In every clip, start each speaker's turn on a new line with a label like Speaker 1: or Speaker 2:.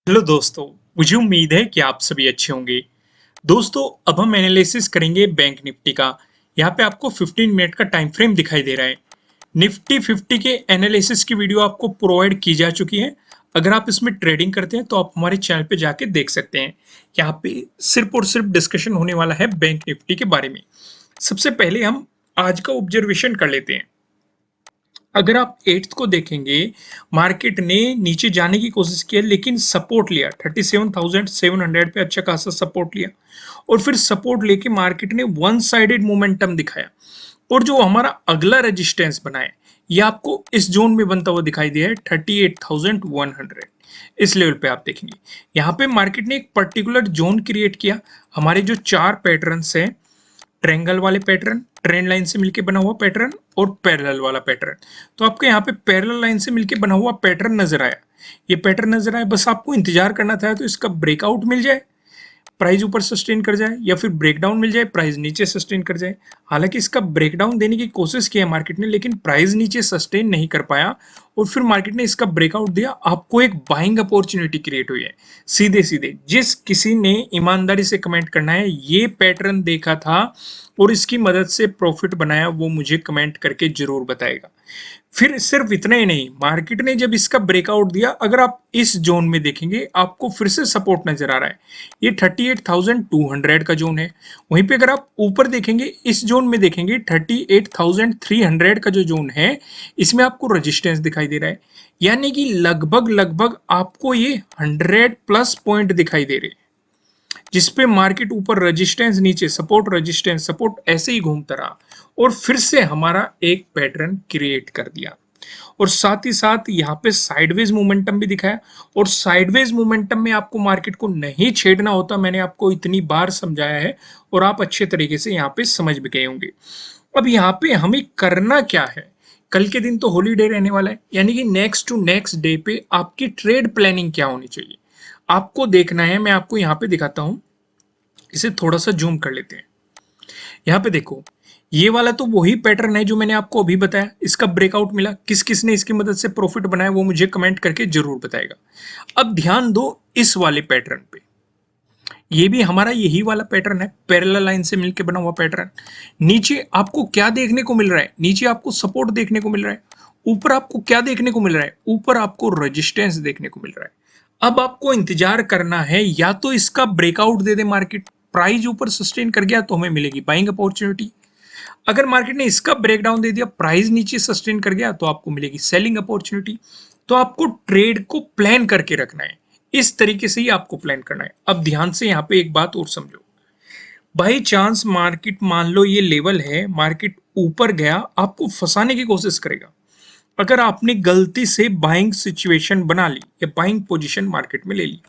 Speaker 1: Hello दोस्तों, मुझे उम्मीद है कि आप सभी अच्छे होंगे। दोस्तों, अब हम एनालिसिस करेंगे बैंक निफ्टी का। यहाँ पे आपको 15 मिनट का टाइम फ्रेम दिखाई दे रहा है। निफ्टी 50 के एनालिसिस की वीडियो आपको प्रोवाइड की जा चुकी है। अगर आप इसमें ट्रेडिंग करते हैं तो आप हमारे चैनल पे जाके देख सकते हैं। यहाँ पे सिर्फ और सिर्फ डिस्कशन होने वाला है बैंक निफ्टी के बारे में। सबसे पहले हम आज का ऑब्जर्वेशन कर लेते हैं। अगर आप 8th को देखेंगे, मार्केट ने नीचे जाने की कोशिश की है लेकिन सपोर्ट लिया 37,700 पे अच्छा खासा सपोर्ट लिया और फिर सपोर्ट लेके मार्केट ने वन साइडेड मोमेंटम दिखाया और जो हमारा अगला रेजिस्टेंस बना है ये आपको इस जोन में बनता हुआ दिखाई दिया है 38,100। इस लेवल पे आप देखेंगे यहाँ पे मार्केट ने एक पर्टिकुलर जोन क्रिएट किया। हमारे जो चार पैटर्न्स हैं, ट्रायंगल वाले पैटर्न, ट्रेंड लाइन से मिलके बना हुआ पैटर्न और पैरेलल वाला पैटर्न, तो आपको यहाँ पे पैरेलल लाइन से मिलके बना हुआ पैटर्न नजर आया। ये पैटर्न नजर आया, बस आपको इंतजार करना था तो इसका ब्रेकआउट मिल जाए, प्राइस ऊपर सस्टेन कर जाए, या फिर ब्रेकडाउन मिल जाए, प्राइस नीचे सस्टेन कर जाए। हालांकि इसका ब्रेकडाउन देने की कोशिश की है मार्केट ने, लेकिन प्राइस नीचे सस्टेन नहीं कर पाया और फिर मार्केट ने इसका ब्रेकआउट दिया। आपको एक बाइंग अपॉर्चुनिटी क्रिएट हुई है। सीधे सीधे जिस किसी ने ईमानदारी से कमेंट करना है ये पैटर्न देखा था और इसकी मदद से प्रॉफिट बनाया, वो मुझे कमेंट करके जरूर बताएगा। फिर सिर्फ इतना ही नहीं, मार्केट ने जब इसका ब्रेकआउट दिया, अगर आप इस जोन में देखेंगे आपको फिर से सपोर्ट नजर आ रहा है। ये 38,200 का जोन है। वहीं पे अगर आप ऊपर देखेंगे, इस जोन में देखेंगे 38,300 का जो जोन है, इसमें आपको रेजिस्टेंस दिखाई दे रहा है। यानी कि लगभग लगभग आपको ये 100 प्लस पॉइंट दिखाई दे रहे हैं, जिसपे मार्केट ऊपर रेजिस्टेंस, नीचे सपोर्ट, रेजिस्टेंस, सपोर्ट, ऐसे ही घूमता रहा और फिर से हमारा एक पैटर्न क्रिएट कर दिया। और साथ ही साथ यहाँ पे साइडवेज मोमेंटम भी दिखाया। और साइडवेज मोमेंटम में आपको मार्केट को नहीं छेड़ना होता, मैंने आपको इतनी बार समझाया है और आप अच्छे तरीके से यहाँ पे समझ भी गए होंगे। अब यहाँ पे हमें करना क्या है, कल के दिन तो हॉलीडे रहने वाला है, यानी कि नेक्स्ट टू नेक्स्ट डे पे आपकी ट्रेड प्लानिंग क्या होनी चाहिए आपको देखना है। मैं आपको यहाँ पे दिखाता हूँ, इसे थोड़ा सा जूम कर लेते हैं। यहाँ पे देखो, ये वाला तो वही पैटर्न है जो मैंने आपको अभी बताया। इसका ब्रेकआउट मिला, किस किस ने इसकी मदद से प्रॉफिट बनाया वो मुझे कमेंट करके जरूर बताएगा। अब ध्यान दो इस वाले पैटर्न पे, ये भी हमारा यही वाला पैटर्न है, पैरेलल लाइन से मिलकर बना हुआ पैटर्न। नीचे आपको क्या देखने को मिल रहा है, नीचे आपको सपोर्ट देखने को मिल रहा है। ऊपर आपको क्या देखने को मिल रहा है, ऊपर आपको रेजिस्टेंस देखने को मिल रहा है। अब आपको इंतजार करना है, या तो इसका ब्रेकआउट दे दे मार्केट, प्राइस ऊपर सस्टेन कर गया तो हमें मिलेगी बाइंग अपॉर्चुनिटी। अगर मार्केट ने इसका ब्रेकडाउन दे दिया, प्राइस नीचे सस्टेन कर गया, तो आपको मिलेगी सेलिंग अपॉर्चुनिटी। तो आपको ट्रेड को प्लान करके रखना है, इस तरीके से ही आपको प्लान करना है। अब ध्यान से यहाँ पे एक बात और समझो, बाई चांस मार्केट, मान लो ये लेवल है, मार्केट ऊपर गया, आपको फंसाने की कोशिश करेगा। अगर आपने गलती से बाइंग सिचुएशन बना ली या बाइंग पोजीशन मार्केट में ले ली,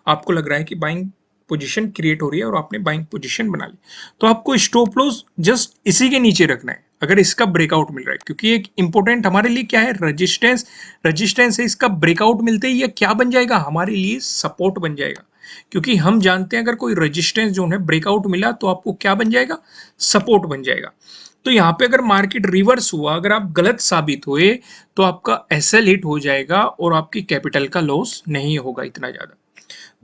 Speaker 1: आपको लग रहा है कि बाइंग पोजीशन क्रिएट हो रही है और आपने बाइंग पोजीशन बना ली, तो आपको स्टॉप लॉस जस्ट इसी के नीचे रखना है अगर इसका ब्रेकआउट मिल रहा है। क्योंकि एक इंपॉर्टेंट हमारे लिए क्या है, रेजिस्टेंस। रेजिस्टेंस है, इसका ब्रेकआउट मिलते ही ये क्या बन जाएगा, हमारे लिए सपोर्ट बन जाएगा। क्योंकि हम जानते हैं अगर कोई रेजिस्टेंस जोन है, ब्रेकआउट मिला तो आपको क्या बन जाएगा, सपोर्ट बन जाएगा। तो यहाँ पे अगर मार्केट रिवर्स हुआ, अगर आप गलत साबित हुए, तो आपका एसएल हिट हो जाएगा और आपकी कैपिटल का लॉस नहीं होगा इतना ज्यादा।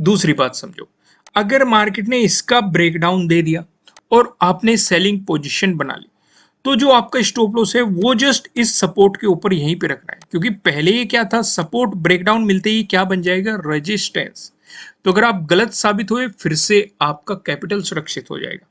Speaker 1: दूसरी बात समझो, अगर मार्केट ने इसका ब्रेकडाउन दे दिया और आपने सेलिंग पोजीशन बना ली, तो जो आपका स्टॉप लॉस है वो जस्ट इस सपोर्ट के ऊपर यहीं पे रखना है। क्योंकि पहले ये क्या था, सपोर्ट, ब्रेकडाउन मिलते ही क्या बन जाएगा, रेजिस्टेंस। तो अगर आप गलत साबित हुए, फिर से आपका कैपिटल सुरक्षित हो जाएगा।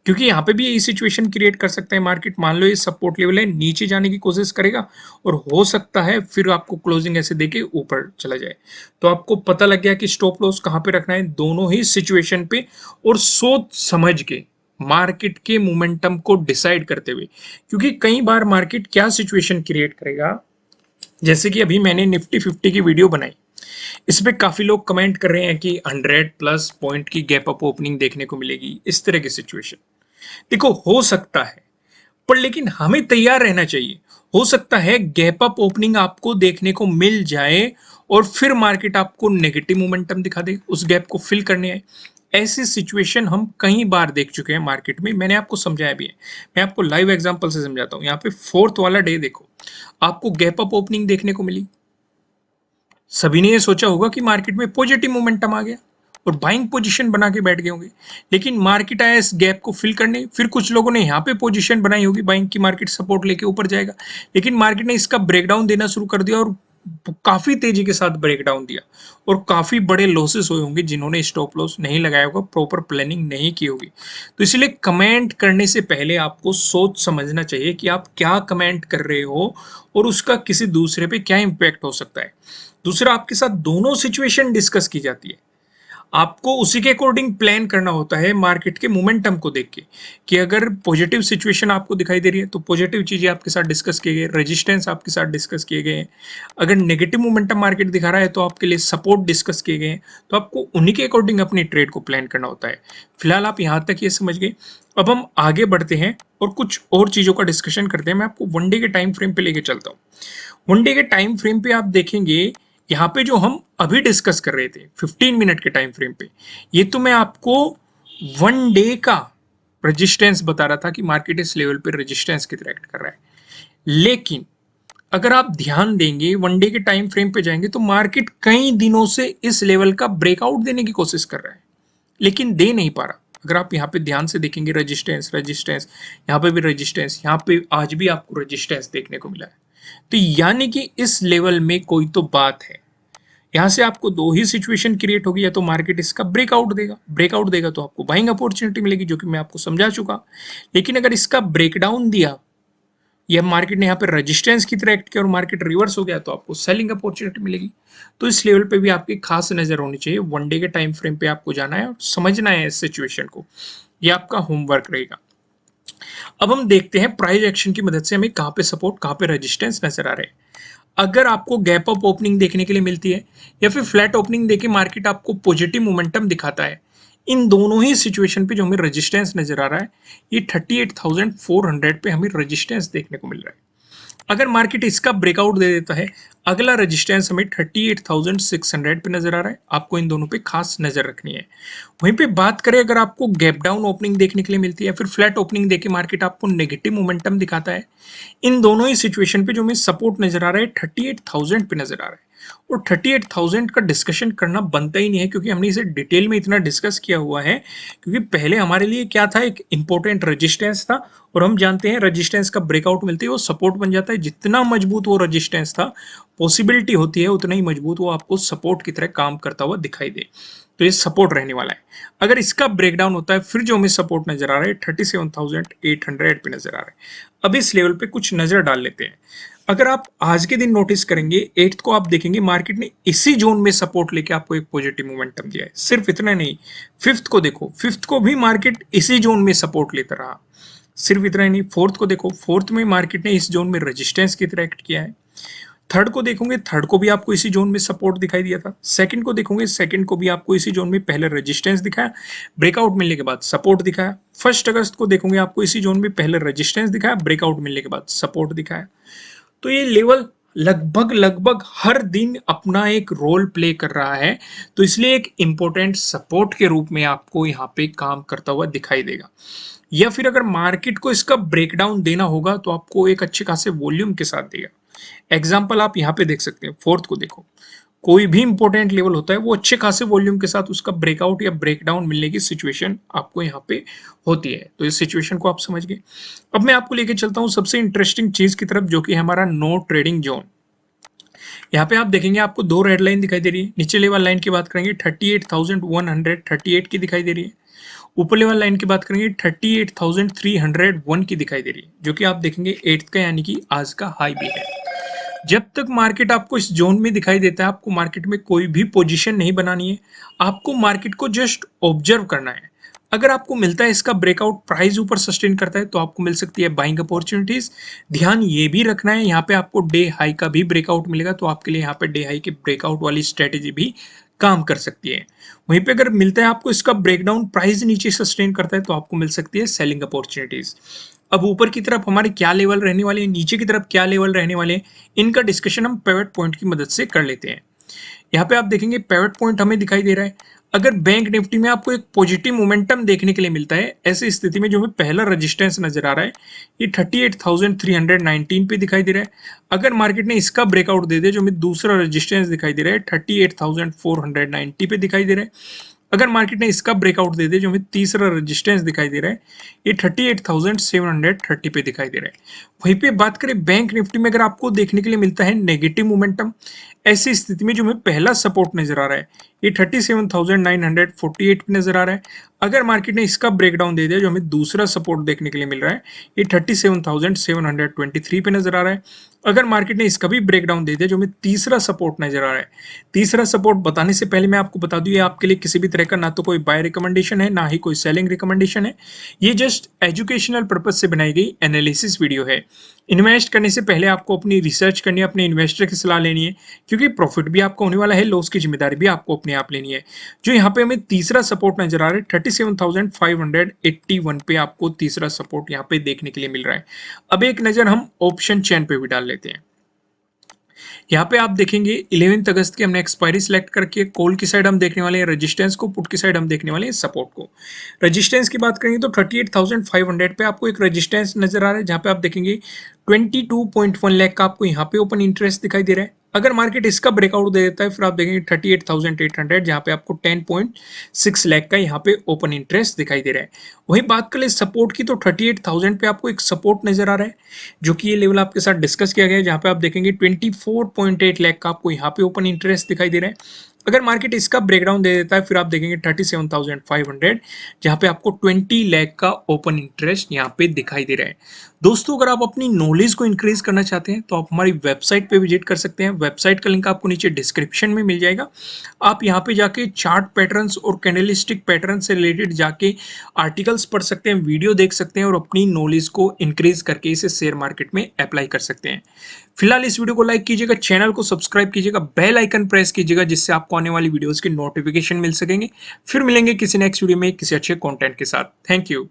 Speaker 1: क्योंकि यहाँ पे भी यही सिचुएशन क्रिएट कर सकता है मार्केट, मान लो ये सपोर्ट लेवल है, नीचे जाने की कोशिश करेगा और हो सकता है फिर आपको क्लोजिंग ऐसे देके ऊपर चला जाए। तो आपको पता लग गया कि स्टॉप लॉस कहाँ पे रखना है दोनों ही सिचुएशन पे, और सोच समझ के मार्केट के मोमेंटम को डिसाइड करते हुए। क्योंकि कई बार मार्केट क्या सिचुएशन क्रिएट करेगा, जैसे कि अभी मैंने निफ्टी 50 की वीडियो बनाई, इस पे काफी लोग कमेंट कर रहे हैं कि 100 प्लस पॉइंट की गैप अप ओपनिंग देखने को मिलेगी, इस तरह की सिचुएशन। देखो, हो सकता है, पर लेकिन हमें तैयार रहना चाहिए। हो सकता है गैप अप ओपनिंग आपको देखने को मिल जाए और फिर मार्केट आपको नेगेटिव मोमेंटम दिखा दे, उस गैप को फिल करने आए। ऐसी सिचुएशन हम कई बार देख चुके हैं मार्केट में, मैंने आपको समझाया भी है। मैं आपको लाइव एग्जांपल से समझाता हूं। यहाँ पे फोर्थ वाला डे देखो, आपको गैप अप ओपनिंग देखने को मिली, सभी ने ये सोचा होगा कि मार्केट में पॉजिटिव मोमेंटम आ गया और बाइंग पोजीशन बना के बैठ गए होंगे, लेकिन मार्केट आया इस गैप को फिल करने, फिर कुछ लोगों ने यहाँ पे पोजीशन बनाई होगी बाइंग की, मार्केट सपोर्ट लेके ऊपर जाएगा, लेकिन मार्केट ने इसका ब्रेकडाउन देना शुरू कर दिया और काफी तेजी के साथ ब्रेकडाउन दिया और काफी बड़े लॉसेस हुए होंगे जिन्होंने स्टॉप लॉस नहीं लगाया होगा, प्रॉपर प्लानिंग नहीं की होगी। तो इसलिए कमेंट करने से पहले आपको सोच समझना चाहिए कि आप क्या कमेंट कर रहे हो और उसका किसी दूसरे पे क्या इंपैक्ट हो सकता है। दूसरा, आपके साथ दोनों सिचुएशन डिस्कस की जाती है, आपको उसी के अकॉर्डिंग प्लान करना होता है मार्केट के मोमेंटम को देख के, कि अगर पॉजिटिव सिचुएशन आपको दिखाई दे रही है तो पॉजिटिव चीजें आपके साथ डिस्कस किए गए, रेजिस्टेंस आपके साथ डिस्कस किए गए हैं। अगर नेगेटिव मोमेंटम मार्केट दिखा रहा है तो आपके लिए सपोर्ट डिस्कस किए गए हैं, तो आपको उन्हीं के अकॉर्डिंग अपनी ट्रेड को प्लान करना होता है। फिलहाल आप यहाँ तक ये समझ गए। अब हम आगे बढ़ते हैं और कुछ और चीजों का डिस्कशन करते हैं। मैं आपको वन डे के टाइम फ्रेम पे लेके चलता हूँ। वन डे के टाइम फ्रेम पे आप देखेंगे, यहाँ पे जो हम अभी डिस्कस कर रहे थे 15 मिनट के टाइम फ्रेम पे, ये तो मैं आपको वन डे का रेजिस्टेंस बता रहा था कि मार्केट इस लेवल पे रेजिस्टेंस की तरह एक्ट कर रहा है। लेकिन अगर आप ध्यान देंगे, वन डे के टाइम फ्रेम पे जाएंगे तो मार्केट कई दिनों से इस लेवल का ब्रेकआउट देने की कोशिश कर रहा है, लेकिन दे नहीं पा रहा। अगर आप यहाँ पे ध्यान से देखेंगे, रेजिस्टेंस रेजिस्टेंस, यहाँ पे भी रेजिस्टेंस, यहाँ पे आज भी आपको रेजिस्टेंस देखने को मिला है। तो यानी कि इस लेवल में कोई तो बात है। यहाँ से आपको दो ही सिचुएशन क्रिएट होगी, या तो मार्केट इसका ब्रेकआउट देगा तो आपको बाइंग अपॉर्चुनिटी मिलेगी, जो कि मैं आपको समझा चुका। लेकिन अगर इसका ब्रेकडाउन दिया या मार्केट ने यहाँ पे रेजिस्टेंस की तरह एक्ट किया और मार्केट रिवर्स हो गया तो आपको सेलिंग अपॉर्चुनिटी मिलेगी। तो इस लेवल पे भी आपकी खास नजर होनी चाहिए। वन डे के टाइम फ्रेम पे आपको जाना है और समझना है इस सिचुएशन को, ये आपका होमवर्क रहेगा। अब हम देखते हैं प्राइस एक्शन की मदद से हमें कहाँ पे सपोर्ट, कहाँ पे रेजिस्टेंस नजर आ रहे हैं। अगर आपको गैप अप ओपनिंग देखने के लिए मिलती है या फिर फ्लैट ओपनिंग देके मार्केट आपको पॉजिटिव मोमेंटम दिखाता है, इन दोनों ही सिचुएशन पे जो हमें रेजिस्टेंस नजर आ रहा है, ये 38,400 पे हमें रेजिस्टेंस देखने को मिल रहा है। अगर मार्केट इसका ब्रेकआउट दे देता है, अगला रेजिस्टेंस हमें 38,600 पे नजर आ रहा है। आपको इन दोनों पे खास नजर रखनी है। वहीं पे बात करें, अगर आपको गैप डाउन ओपनिंग देखने के लिए मिलती है या फिर फ्लैट ओपनिंग देके मार्केट आपको नेगेटिव मोमेंटम दिखाता है, इन दोनों ही सिचुएशन पे जो हमें सपोर्ट नजर आ रहा है 38,000 पे नजर आ रहा है। और 38,000 का डिस्कशन करना बनता ही नहीं है, क्योंकि हमने इसे डिटेल में इतना डिस्कस किया हुआ है। क्योंकि पहले हमारे लिए क्या था, एक इंपॉर्टेंट रेजिस्टेंस था, और हम जानते हैं रेजिस्टेंस का ब्रेकआउट मिलते ही वो सपोर्ट बन जाता है। जितना मजबूत वो रेजिस्टेंस था, पॉसिबिलिटी होती है उतना ही मजबूत वो आपको सपोर्ट की तरह काम करता हुआ दिखाई दे। तो ये सपोर्ट रहने वाला है। अगर इसका ब्रेकडाउन होता है, फिर जो हमें सपोर्ट नजर आ रहा है 37,800 पे नजर आ रहा है। अब इस लेवल पे कुछ नजर डाल लेते हैं। अगर आप आज के दिन नोटिस करेंगे, 8th को आप देखेंगे मार्केट ने इसी जोन में सपोर्ट लेके आपको एक पॉजिटिव मोमेंटम दिया है। सिर्फ इतना नहीं, 5th को देखो, 5th को भी मार्केट इसी जोन में सपोर्ट लेता रहा। सिर्फ इतना ही नहीं, 4th को देखो, 4th में मार्केट ने इस जोन में रेजिस्टेंस की तरह एक्ट किया है। थर्ड को देखोगे, थर्ड को भी आपको इसी जोन में सपोर्ट दिखाई दिया था। सेकंड को देखोगे, सेकंड को भी आपको इसी जोन में पहले रेजिस्टेंस दिखाया, ब्रेकआउट मिलने के बाद सपोर्ट दिखाया। 1 अगस्त को देखोगे, आपको इसी जोन में पहले रेजिस्टेंस दिखाया, ब्रेकआउट मिलने के बाद सपोर्ट दिखाया। तो ये लेवल लगभग लगभग हर दिन अपना एक रोल प्ले कर रहा है। तो इसलिए एक इंपॉर्टेंट सपोर्ट के रूप में आपको यहाँ पे काम करता हुआ दिखाई देगा। या फिर अगर मार्केट को इसका ब्रेकडाउन देना होगा तो आपको एक अच्छे खासे वॉल्यूम के साथ देगा। एग्जाम्पल आप यहाँ पे देख सकते हैं, 4th को देखो, कोई भी इंपॉर्टेंट लेवल होता है वो अच्छे खासे वॉल्यूम के साथ उसका ब्रेकआउट या ब्रेकडाउन मिलने की सिचुएशन आपको यहाँ पे होती है। तो इस सिचुएशन को आप समझ गए। अब मैं आपको लेके चलता हूँ सबसे इंटरेस्टिंग चीज की तरफ, जो कि हमारा नो ट्रेडिंग जोन। यहाँ पे आप देखेंगे आपको दो रेड लाइन दिखाई दे रही है। नीचे लेवल लाइन की बात करेंगे 38,138 की दिखाई दे रही है। ऊपर लेवल लाइन की बात करेंगे 38,301 की दिखाई दे रही है, जो कि आप देखेंगे 8th का यानी कि आज का हाई भी है। जब तक मार्केट आपको इस जोन में दिखाई देता है, आपको मार्केट में कोई भी पोजीशन नहीं बनानी है, आपको मार्केट को जस्ट ऑब्जर्व करना है। अगर आपको मिलता है इसका ब्रेकआउट, प्राइस ऊपर सस्टेन करता है, तो आपको मिल सकती है बाइंग अपॉर्चुनिटीज। ध्यान ये भी रखना है, यहाँ पे आपको डे हाई का भी ब्रेकआउट मिलेगा, तो आपके लिए यहाँ पे डे हाई के ब्रेकआउट वाली स्ट्रेटेजी भी काम कर सकती है। वहीं पे अगर मिलता है आपको इसका ब्रेकडाउन, प्राइस नीचे सस्टेन करता है, तो आपको मिल सकती है सेलिंग अपॉर्चुनिटीज। अब ऊपर की तरफ हमारे क्या लेवल रहने वाले हैं, नीचे की तरफ क्या लेवल रहने वाले हैं, इनका डिस्कशन हम पिवट पॉइंट की मदद से कर लेते हैं। यहाँ पे आप देखेंगे पिवट पॉइंट हमें दिखाई दे रहा है अगर बैंक निफ्टी में आपको एक पॉजिटिव मोमेंटम देखने के लिए मिलता है, ऐसी स्थिति में जो हमें पहला रेजिस्टेंस नजर आ रहा है ये 38,319 पे दिखाई दे रहा है। अगर मार्केट ने इसका ब्रेकआउट दे दिया, जो हमें दूसरा रेजिस्टेंस दिखाई दे रहा है 38,490 पे दिखाई दे रहा है। अगर मार्केट ने इसका ब्रेकआउट दे दिया, जो हमें तीसरा रेजिस्टेंस दिखाई दे रहा है ये 38,730 पे दिखाई दे रहा है। वहीं पे बात करें बैंक निफ्टी में, अगर आपको देखने के लिए मिलता है नेगेटिव मोमेंटम, ऐसी स्थिति में जो हमें पहला सपोर्ट नजर आ रहा है ये 37,948 पे नजर आ रहा है। अगर मार्केट ने इसका ब्रेकडाउन दे दिया, जो हमें दूसरा सपोर्ट देखने के लिए मिल रहा है ये 37,723 पे नजर आ रहा है। अगर मार्केट ने इसका भी ब्रेकडाउन दे दिया, जो हमें तीसरा सपोर्ट नजर आ रहा है, तीसरा सपोर्ट बताने से पहले मैं आपको बता दूं ये आपके लिए किसी भी तरह का ना तो कोई बाय रिकमेंडेशन है, ना ही कोई सेलिंग रिकमेंडेशन है। ये जस्ट एजुकेशनल पर्पज से बनाई गई एनालिसिस वीडियो है। इन्वेस्ट करने से पहले आपको अपनी रिसर्च करनी है, अपने इन्वेस्टर की सलाह लेनी है, क्योंकि प्रॉफिट भी आपका होने वाला है, लॉस की जिम्मेदारी भी आपको अपने आप लेनी है। जो यहाँ पे हमें तीसरा सपोर्ट नजर आ रहा है 37,581 पे आपको तीसरा सपोर्ट यहाँ पे देखने के लिए मिल रहा है। अब एक नजर हम ऑप्शन चेन पे भी डाल लेते हैं। यहाँ पे आप देखेंगे 11 अगस्त की हमने एक्सपायरी सिलेक्ट करके कॉल की साइड हम देखने वाले हैं रेजिस्टेंस को, पुट की साइड हम देखने वाले हैं सपोर्ट को। रेजिस्टेंस की बात करेंगे तो 38,500 पे आपको एक रेजिस्टेंस नजर आ रहा है, जहाँ पे आप देखेंगे 22.1 लाख का आपको यहाँ पे ओपन इंटरेस्ट दिखाई दे रहा है। अगर मार्केट इसका ब्रेकआउट दे देता है फिर आप देखेंगे 38,800, जहाँ पे आपको 10.6 लाख का यहाँ पे ओपन इंटरेस्ट दिखाई दे रहा है। वही बात करें सपोर्ट की तो 38,000 पे आपको एक सपोर्ट नजर आ रहा है, जो कि ये लेवल आपके साथ डिस्कस किया गया है, जहाँ पे आप देखेंगे 24.8 लाख का आपको यहाँ पे ओपन इंटरेस्ट दिखाई दे रहा है। अगर मार्केट इसका ब्रेकडाउन दे देता है फिर आप देखेंगे 37,500, जहाँ पे आपको 20 लाख का ओपन इंटरेस्ट यहाँ पे दिखाई दे रहा है। दोस्तों, अगर आप अपनी नॉलेज को इंक्रीज करना चाहते हैं तो आप हमारी वेबसाइट पे विजिट कर सकते हैं। वेबसाइट का लिंक आपको नीचे डिस्क्रिप्शन में मिल जाएगा। आप यहाँ पे जाके चार्ट पैटर्न्स और कैंडलस्टिक पैटर्न से रिलेटेड जाके आर्टिकल्स पढ़ सकते हैं, वीडियो देख सकते हैं और अपनी नॉलेज को इंक्रीज करके इसे शेयर मार्केट में अप्लाई कर सकते हैं। फिलहाल इस वीडियो को लाइक कीजिएगा, चैनल को सब्सक्राइब कीजिएगा, बेल आइकन प्रेस कीजिएगा, जिससे आपको आने वाली वीडियोस की नोटिफिकेशन मिल सकेंगे। फिर मिलेंगे किसी नेक्स्ट वीडियो में किसी अच्छे कंटेंट के साथ। Thank you.